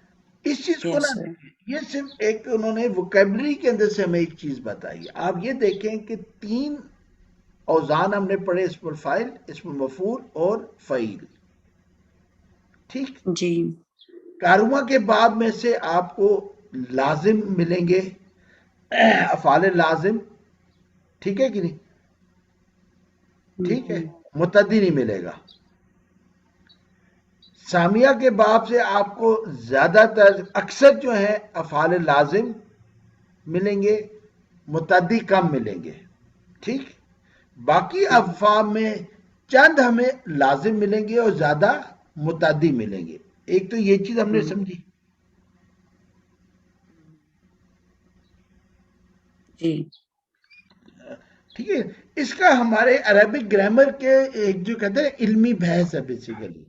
اس چیز کو یس نا، سر. یہ صرف ایک انہوں نے ووکیبلری کے اندر سے ہمیں ایک چیز بتائی. آپ یہ دیکھیں کہ 3 اوزان ہم نے پڑھے، اسم الفاعل، اسم المفعول اور فعیل، ٹھیک؟ جی. کاروما کے باب میں سے آپ کو لازم ملیں گے، افعال لازم، ٹھیک ہے کہ نہیں؟ ٹھیک ہے، متعدی نہیں ملے گا. سامیہ کے باب سے آپ کو زیادہ تر اکثر جو ہے افعال لازم ملیں گے، متعدی کم ملیں گے، ٹھیک. باقی افعال میں چند ہمیں لازم ملیں گے اور زیادہ متعدی ملیں گے. ایک تو یہ چیز ہم نے سمجھی. جی ٹھیک ہے. اس کا ہمارے عربک گرامر کے ایک جو کہتے ہیں علمی بحث ہے بیسیکلی.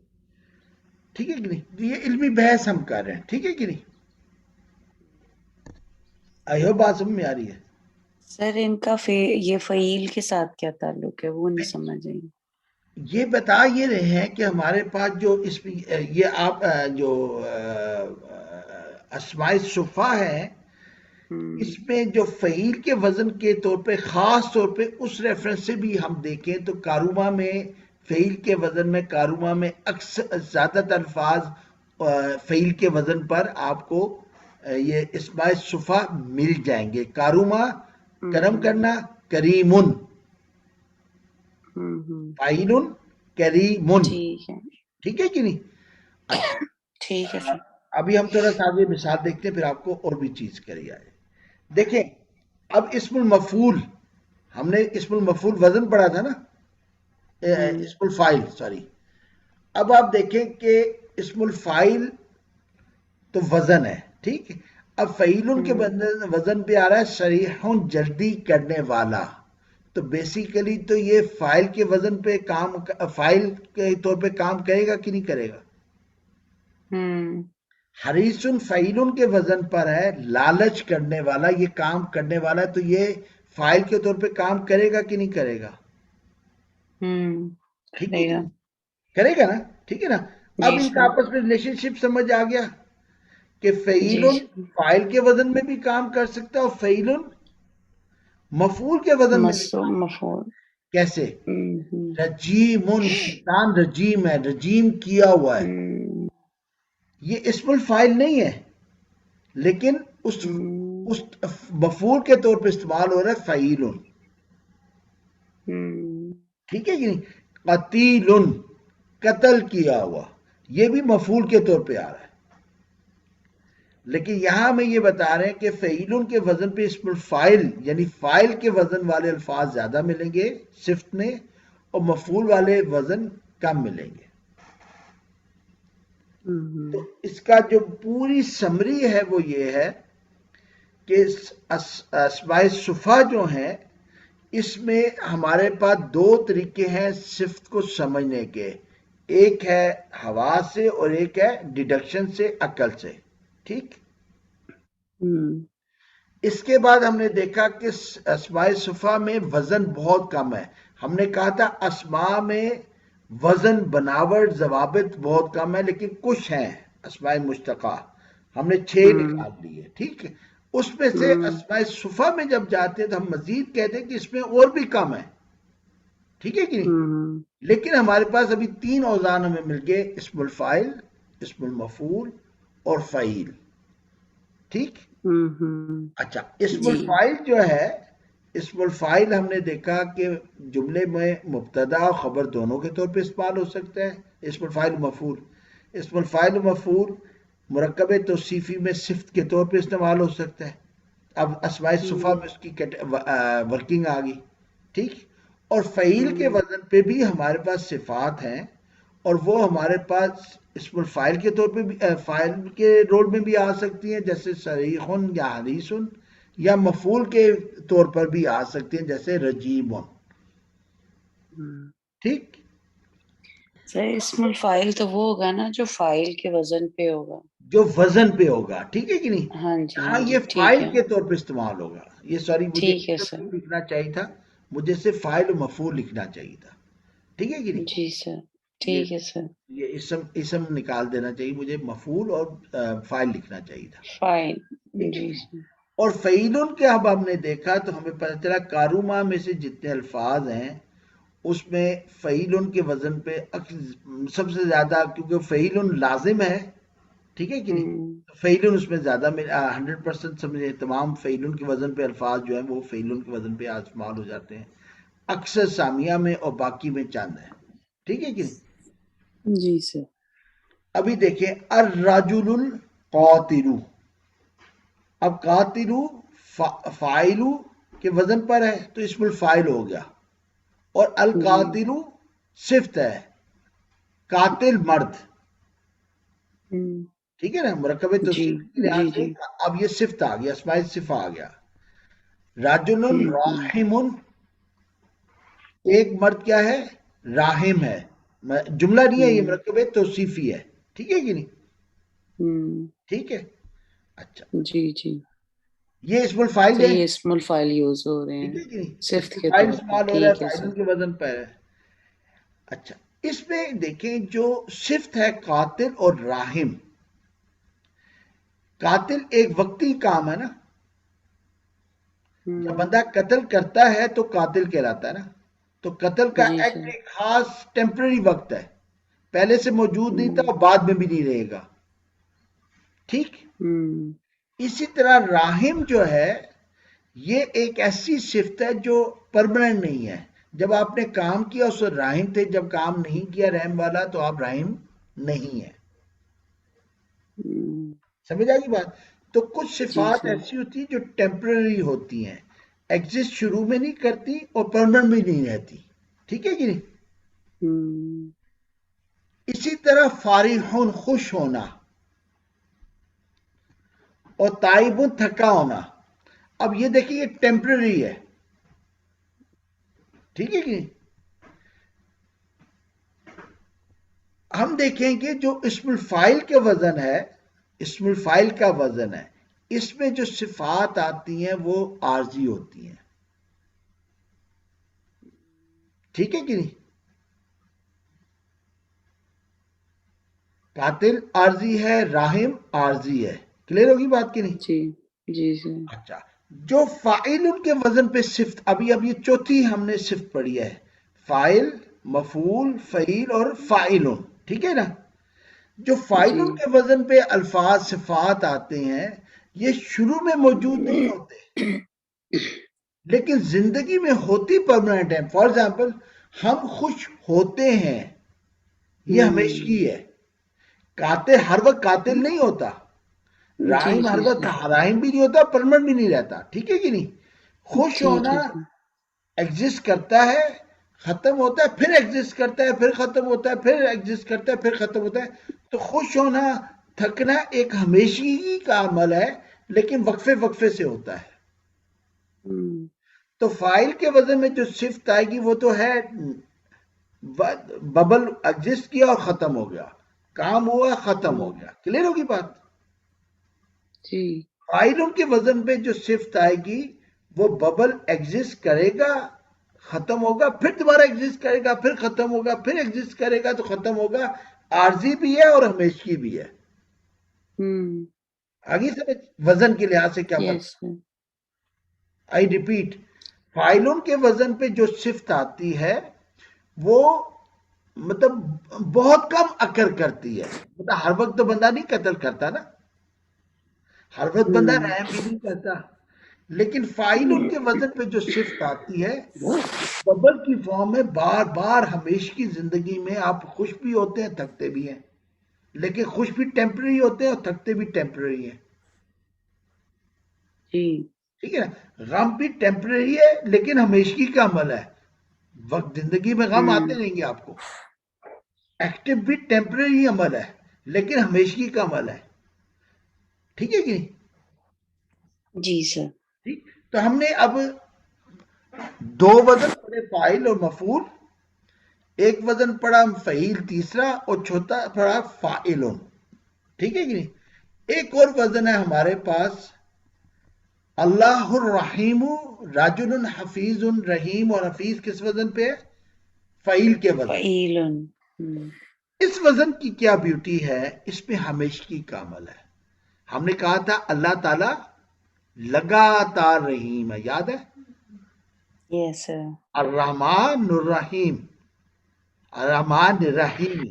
ٹھیک ہے کہ نہیں؟ یہ علمی بحث ہم کر رہے ہیں. ٹھیک ہے کہ نہیں؟ آئی ہوپ بات سمجھ میں آ رہی ہے. سر ان کا یہ فعیل کے ساتھ کیا تعلق ہے وہ نہیں سمجھ آئی. یہ بتا یہ رہے ہیں کہ ہمارے پاس جو اس یہ آپ جو اسماء صفہ ہے اس میں جو فعیل کے وزن کے طور پہ خاص طور پہ اس ریفرنس سے بھی ہم دیکھیں تو کاروما میں فعیل کے وزن میں کاروما میں اکثر زیادہ تر الفاظ فعیل کے وزن پر آپ کو یہ اسماء صفہ مل جائیں گے. کاروما کرم کرنا، کریمن، فاعلن، کریمن. ٹھیک ہے ٹھیک ہے کہ نہیں؟ اچھا ٹھیک ہے سر. ابھی ہم تھوڑا سا آگے مثال دیکھتے ہیں پھر آپ کو اور بھی چیز کری آئے. دیکھیں اب اسم المفعول، ہم نے اسم المفعول وزن پڑھا تھا نا، اسم الفاعل سوری. اب آپ دیکھیں کہ اسم الفاعل تو وزن ہے، ٹھیک. اب فعیل کے وزن پہ آ رہا ہے صریح جلدی کرنے والا. تو بیسیکلی تو یہ فاعل کے وزن پہ فاعل کے طور پہ کام کرے گا کہ نہیں کرے گا؟ حریص فعیل کے وزن پر ہے لالچ کرنے والا، یہ کام کرنے والا، تو یہ فاعل کے طور پہ کام کرے گا کہ نہیں کرے گا؟ ٹھیک ہے، کرے گا نا. ٹھیک ہے نا. اب ان کا آپس میں ریلیشن شپ سمجھ آ گیا کہ فعیل فاعل کے وزن میں بھی کام کر سکتا ہے اور فعیل مفعول کے وزن میں بھی کام. مفعول کیسے؟ رجیم، شیطان رجیم ہے، رجیم کیا ہوا ہے. یہ اسم الفاعل نہیں ہے لیکن اس مفعول کے طور پہ استعمال ہو رہا ہے فعیل. ٹھیک ہے کہ نہیں؟ قتیل، قتل کیا ہوا، یہ بھی مفعول کے طور پہ آ رہا ہے. لیکن یہاں میں یہ بتا رہے ہیں کہ فعیل کے وزن پہ اسم الفاعل یعنی فاعل کے وزن والے الفاظ زیادہ ملیں گے صفت میں، اور مفعول والے وزن کم ملیں گے. تو اس کا جو پوری سمری ہے وہ یہ ہے کہ اسماء صفہ جو ہیں اس میں ہمارے پاس دو طریقے ہیں صفت کو سمجھنے کے. ایک ہے حواس سے اور ایک ہے ڈیڈکشن سے، عقل سے. ٹھیک. اس کے بعد ہم نے دیکھا کہ اسماء صفہ میں وزن بہت کم ہے. ہم نے کہا تھا اسماء میں وزن، بناوٹ، ضوابط بہت کم ہے لیکن کچھ ہیں اسماء مشتقہ. ہم نے 6 نکال لیے. ٹھیک ہے. اس میں سے اسماء صفہ میں جب جاتے ہیں تو ہم مزید کہتے ہیں کہ اس میں اور بھی کم ہے. ٹھیک ہے کہ نہیں؟ لیکن ہمارے پاس ابھی 3 اوزان ہمیں مل گئے، اسم الفاعل، اسم المفعول اور فعیل. ٹھیک. اچھا اسم الفاعل جو ہے، اسم الفاعل ہم نے دیکھا کہ جملے میں مبتدا اور خبر دونوں کے طور پہ استعمال ہو سکتا ہے. اسم الفاعل مفعول، اسم الفاعل مفعول مرکب توصیفی میں صفت کے طور پہ استعمال ہو سکتا ہے. اب اسماء صفہ میں اس کی ورکنگ آ گئی. ٹھیک. اور فعیل کے وزن پہ بھی ہمارے پاس صفات ہیں اور وہ ہمارے پاس اسم الفاعل کے طور پہ بھی فاعل کے رول میں بھی آ سکتی ہیں جیسے صریح یا حریص، یا مفعول کے طور پر بھی آ سکتی ہیں جیسے رجیم. ٹھیک. سر اسم الفاعل تو وہ ہوگا نا جو فاعل کے وزن پہ ہوگا، جو وزن پہ ہوگا. ٹھیک ہے کہ نہیں؟ ہاں جی ہاں ہاں جی یہ ٹھیک فاعل ہے کے طور پہ استعمال ہوگا. یہ سوری مجھے ٹھیک ہے سر. لکھنا چاہیے تھا، مجھے صرف فاعل و مفعول لکھنا چاہیے تھا. ٹھیک ہے کہ نہیں؟ جی سر ٹھیک ہے سر. یہ اسم نکال دینا چاہیے، مجھے مفعول اور فاعل لکھنا چاہیے تھا. فائن. ٹھیک ہے. جی سر. اور فعیلن کے اب ہم نے دیکھا تو ہمیں پتہ چلا کاروما میں سے جتنے الفاظ ہیں اس میں فعیلن کے وزن پہ سب سے زیادہ، کیونکہ فعیلن لازم ہے. ٹھیک ہے کہ نہیں؟ فعیلن اس میں زیادہ 100% سمجھے تمام فعیلن کے وزن پہ الفاظ جو ہیں وہ فعیلن کے وزن پہ استعمال ہو جاتے ہیں. اکثر سامیہ میں اور باقی میں چند ہے. ٹھیک ہے کہ نہیں؟ جی سر. ابھی دیکھیں الرجل القاتل. اب قاتل فاعل کے وزن پر ہے تو اسم الفاعل ہو گیا، اور القاتل صفت ہے، قاتل مرد، ٹھیک ہے نا، مرکب توصیف کے لحاظ سے اب یہ صفت آ گیا، اسماء صفہ آ گیا۔ رجل راحم، ایک مرد کیا ہے؟ راحم ہے، جملہ نہیں ہے، یہ مرکب توصیفی ہے، ٹھیک ہے کہ نہیں؟ ٹھیک ہے، اچھا جی جی، یہ اسم الفاعل تو ہے، یہ اسم الفاعل یوز ہو رہے ٹھیک ہے ہیں کہ نہیں؟ صفت اسم کے الفاعل طور پر، استعمال ہو رہا ہے، ٹھیک ہے فاعل سر۔ کے وزن پر ہے۔ اچھا، اس میں دیکھیں جو صفت ہے قاتل اور راحم، قاتل ایک وقتی کام ہے نا، جب بندہ قتل کرتا ہے تو قاتل کہلاتا ہے نا، تو قتل کا جی ایکٹ سر۔ ایک خاص ٹیمپرری وقت ہے، پہلے سے موجود نہیں تھا اور بعد میں بھی نہیں رہے گا، ٹھیک؟ اسی طرح راحم جو ہے یہ ایک ایسی صفت ہے جو پرمننٹ نہیں ہے، جب آپ نے کام کیا اس وقت راحم تھے، جب کام نہیں کیا رحم والا تو آپ راحم نہیں ہے، سمجھ آئے گی بات؟ تو کچھ جی صفات سر۔ ایسی ہوتی ہیں جو ٹیمپرری ہوتی ہیں، ایگزسٹ شروع میں نہیں کرتی اور پرمننٹ بھی نہیں رہتی، ٹھیک ہے کہ نہیں؟ اسی طرح فارحون خوش ہونا اور تائبون تھکا ہونا، اب یہ دیکھیں یہ ٹیمپرری ہے، ٹھیک ہے کہ نہیں؟ ہم دیکھیں کہ جو اسم الفاعل کے وزن ہے، اسم الفاعل کا وزن ہے، اس میں جو صفات آتی ہیں وہ عارضی ہوتی ہیں، ٹھیک ہے کہ نہیں؟ قاتل عارضی ہے، راحم عارضی ہے، کلیئر ہوگی بات کی نہیں؟ جی جی سر۔ اچھا، جو فاعل کے وزن پہ صفت، اب یہ چوتھی ہم نے صفت پڑھی ہے، فاعل، مفعول، فعیل اور فاعلن، ٹھیک ہے نا؟ جو جی فاعلن کے وزن پہ الفاظ صفات آتے ہیں یہ شروع میں موجود نہیں ہوتے لیکن زندگی میں ہوتی پرماننٹ ہے، فار ایگزامپل ہم خوش ہوتے ہیں، یہ ہمیشگی ہے، قاتل ہر وقت قاتل نہیں ہوتا، جی راحم ہر جی وقت سر۔ راحم بھی نہیں ہوتا، پرمننٹ بھی نہیں رہتا، ٹھیک ہے کہ نہیں؟ خوش ٹھیک ہونا ہے سر۔ ایگزسٹ کرتا ہے، ختم ہوتا ہے، پھر ایگزسٹ کرتا ہے، پھر ختم ہوتا ہے، پھر ایگزسٹ کرتا ہے، پھر ختم ہوتا ہے، تو خوش ہونا، تھکنا ایک ہمیشگی کا عمل ہے لیکن وقفے وقفے سے ہوتا ہے۔ تو فاعل کے وزن میں جو صفت آئے گی وہ تو ہے ببل، ایگزسٹ کیا اور ختم ہو گیا، کام ہوا ختم ہو گیا، کلیئر ہوگی بات؟ جی فاعلوں کے وزن پہ جو صفت آئے گی وہ ببل ایگزسٹ کرے گا، ختم ہوگا، پھر دوبارہ ایگزسٹ کرے گا، پھر ختم ہوگا، پھر ایگزسٹ کرے گا تو ختم ہوگا، عارضی بھی ہے اور ہمیشگی بھی ہے، آگے سمجھ وزن کے لحاظ سے کیا یس مطلب؟ سر۔ آئی ریپیٹ، فاعلوں کے وزن پہ جو صفت آتی ہے وہ مطلب بہت کم اکر کرتی ہے، مطلب ہر وقت تو بندہ نہیں قتل کرتا نا، ہر وقت بندہ رحم بھی نہیں کرتا، لیکن فاعل کے وزن پہ جو صفت آتی ہے ببل کی فارم میں بار بار ہمیشہ کی زندگی میں آپ خوش بھی ہوتے ہیں تھکتے بھی ہیں، لیکن خوش بھی ٹیمپرری ہوتے ہیں اور تھکتے بھی ٹیمپرری ہیں، جی ٹھیک ہے؟ غم بھی ٹیمپرری ہے لیکن ہمیشگی کا عمل ہے، وقت زندگی میں غم آتے رہیں گے آپ کو، ایکٹیو بھی ٹیمپرری عمل ہے لیکن ہمیشگی کا عمل ہے، ٹھیک ہے کہ نہیں؟ جی سر۔ ٹھیک، تو ہم نے اب دو وزن پڑے، فاعل اور مفعول، ایک وزن پڑا فعیل تیسرا اور چوتھا پڑا فاعلن، ٹھیک ہے کہ نہیں؟ ایک اور وزن ہے ہمارے پاس اللہ الرحیم، رجل حفیظ رحیم، اور حفیظ کس وزن پہ ہے؟ فعیل کے وزن۔ فعیلن۔ اس وزن کی کیا بیوٹی ہے، اس میں ہمیشگی کا عمل ہے، ہم نے کہا تھا اللہ تعالی لگاتار رحیم ہے، یاد ہے؟ یس سر۔ الرحمن الرحیم، الرحمن الرحیم،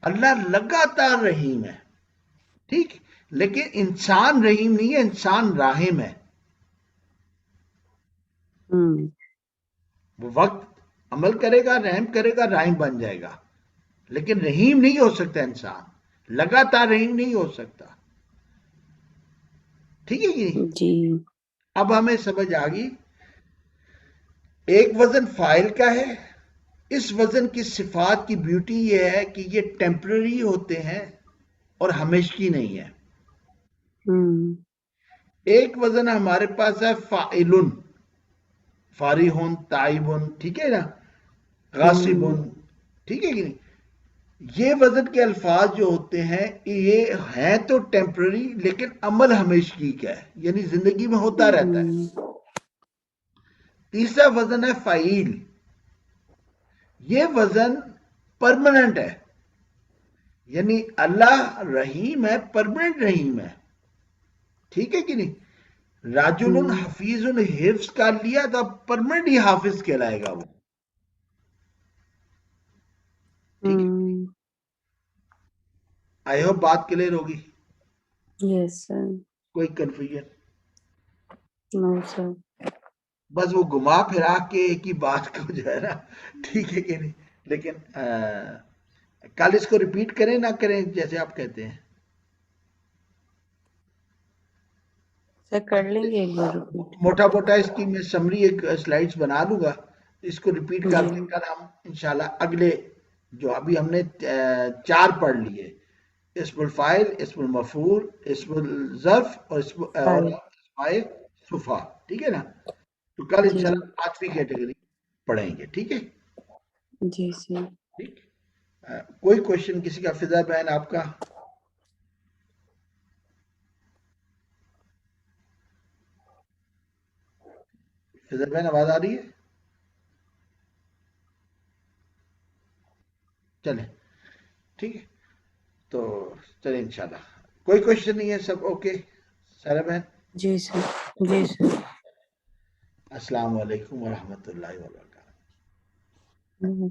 اللہ لگاتار رحیم ہے، ٹھیک، لیکن انسان رحیم نہیں ہے، انسان راحم ہے، وہ وقت عمل کرے گا، رحم کرے گا، راحم بن جائے گا، لیکن رحیم نہیں ہو سکتا انسان، لگاتار رحیم نہیں ہو سکتا، ٹھیک ہے کہ نہیں؟ جی اب ہمیں سمجھ آ گئی، ایک وزن فاعل کا ہے، اس وزن کی صفات کی بیوٹی یہ ہے کہ یہ ٹیمپرری ہوتے ہیں اور ہمیشگی نہیں ہے۔ ایک وزن ہمارے پاس ہے فاعلن، فارحن، تائبن، ٹھیک ہے نا، غاصبن، ٹھیک ہے کہ نہیں؟ یہ وزن کے الفاظ جو ہوتے ہیں یہ ہیں تو ٹیمپرری لیکن عمل ہمیشگی کا ہے، یعنی زندگی میں ہوتا رہتا ہے۔ تیسرا وزن ہے فعیل، یہ وزن پرماننٹ ہے، یعنی اللہ رحیم ہے، پرماننٹ رحیم ہے، ٹھیک ہے کہ نہیں؟ راجل حفیظ حفظ کا لیا تو پرماننٹ ہی حافظ کہلائے گا وہ، ٹھیک ہے؟ آئی ہوپ بات کلیئر ہوگی، یس سر، کوئی کنفیوژن؟ نو سر۔ بس وہ گھما پھرا کے ایک ہی بات کو جو ہے نا، ٹھیک ہے کہ نہیں؟ لیکن کل اس کو ریپیٹ کریں نہ کریں جیسے آپ کہتے ہیں؟ سر کر لیں گے ایک بار ریپیٹ۔ موٹا موٹا اس کی میں سمری ایک سلائیڈز بنا لوں گا، اس کو ریپیٹ کر جی کے کل ہم انشاءاللہ اگلے جو ابھی ہم نے 4 پڑھ لیے، اسم الفاعل، اسم المفعول، اسم الظرف اور فائل، اسماء صفا، ٹھیک ہے نا؟ تو کل جی انشاءاللہ 5ویں کیٹیگری پڑھیں گے، ٹھیک ہے؟ جی سر۔ ٹھیک، کوئی کوشچن کسی کا؟ فضا بہن آپ کا؟ فضا بہن آواز آ رہی ہے؟ چلیں ٹھیک ہے، تو چلیں انشاءاللہ کوئی کوشچن نہیں ہے، سب اوکے سارا بہن؟ جی سر، جی سر۔ السلام علیکم ورحمۃ اللہ وبرکاتہ۔ ہوں،